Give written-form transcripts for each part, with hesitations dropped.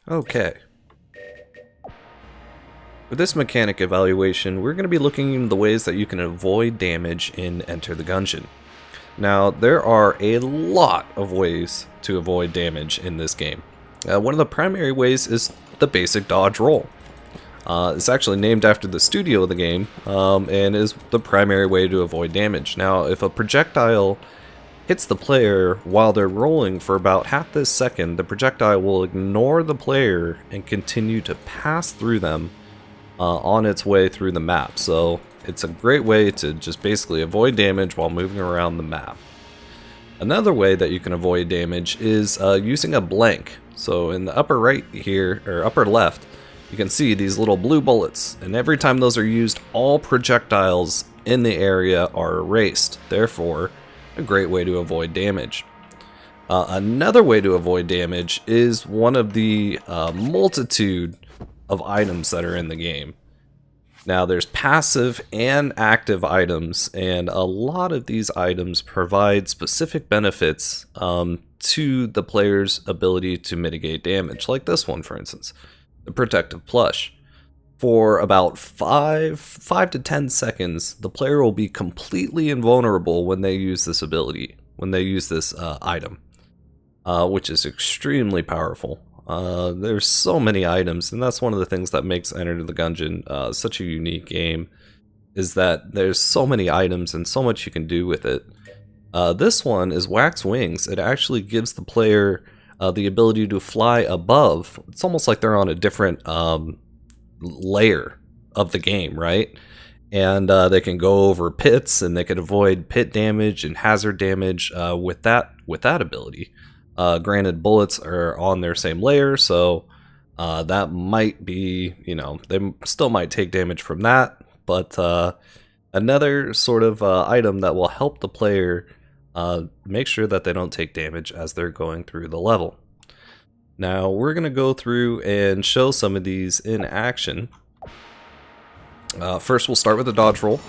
Okay. For this mechanic evaluation, we're going to be looking into the ways that you can avoid damage in Enter the Gungeon. Now, there are a lot of ways to avoid damage in this game. One of the primary ways is the basic dodge roll. It's actually named after the studio of the game, and is the primary way to avoid damage. Now, if a projectile hits the player while they're rolling for about half this second, the projectile will ignore the player and continue to pass through them on its way through the map. So it's a great way to just basically avoid damage while moving around the map. Another way that you can avoid damage is using a blank. So in the upper right here, or upper left, you can see these little blue bullets, and every time those are used, all projectiles in the area are erased. Therefore, a great way to avoid damage. Another way to avoid damage is one of the multitude of items that are in the game. Now, there's passive and active items, and a lot of these items provide specific benefits to the player's ability to mitigate damage, like this one, for instance, the protective plush. For about 5 to 10 seconds, the player will be completely invulnerable when they use this ability, when they use this item, which is extremely powerful. There's so many items, and that's one of the things that makes Enter the Gungeon such a unique game, is that there's so many items and so much you can do with it. This one is Wax Wings. It actually gives the player the ability to fly above. It's almost like they're on a different layer of the game, right? And they can go over pits, and they can avoid pit damage and hazard damage with that ability. Granted, bullets are on their same layer, so that might be, they still might take damage from that, but another sort of item that will help the player make sure that they don't take damage as they're going through the level. Now, we're going to go through and show some of these in action. First, we'll start with the dodge roll.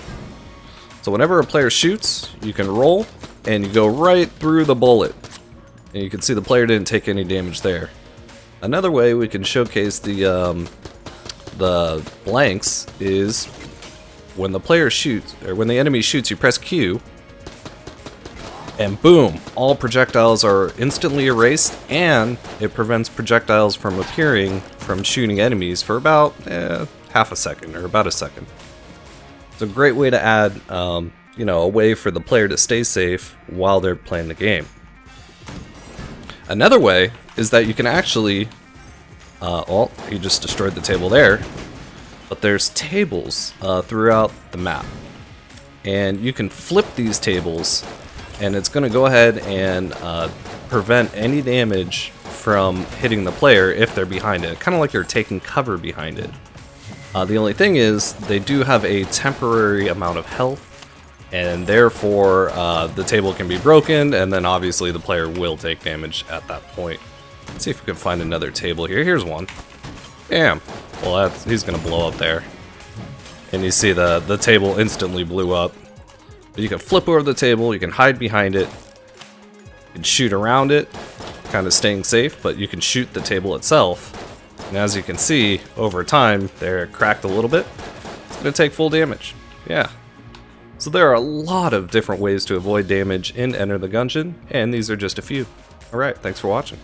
So whenever a player shoots, you can roll, and you go right through the bullet. And you can see the player didn't take any damage there. Another way we can showcase the blanks is when the player shoots, or when the enemy shoots, you press Q, and boom, all projectiles are instantly erased, and it prevents projectiles from appearing from shooting enemies for about half a second, or about a second. It's a great way to add, a way for the player to stay safe while they're playing the game. Another way is that you can actually, well, you just destroyed the table there, but there's tables throughout the map. And you can flip these tables, and it's going to go ahead and prevent any damage from hitting the player if they're behind it. Kind of like you're taking cover behind it. The only thing is, they do have a temporary amount of health, and therefore the table can be broken, and then obviously the player will take damage at that point. Let's see if we can find another table here. Here's one. Bam! Well, he's going to blow up there. And you see the table instantly blew up. But you can flip over the table, you can hide behind it, you can shoot around it, kind of staying safe, but you can shoot the table itself. And as you can see, over time, they're cracked a little bit. It's going to take full damage. Yeah. So there are a lot of different ways to avoid damage in Enter the Gungeon, and these are just a few. Alright, thanks for watching.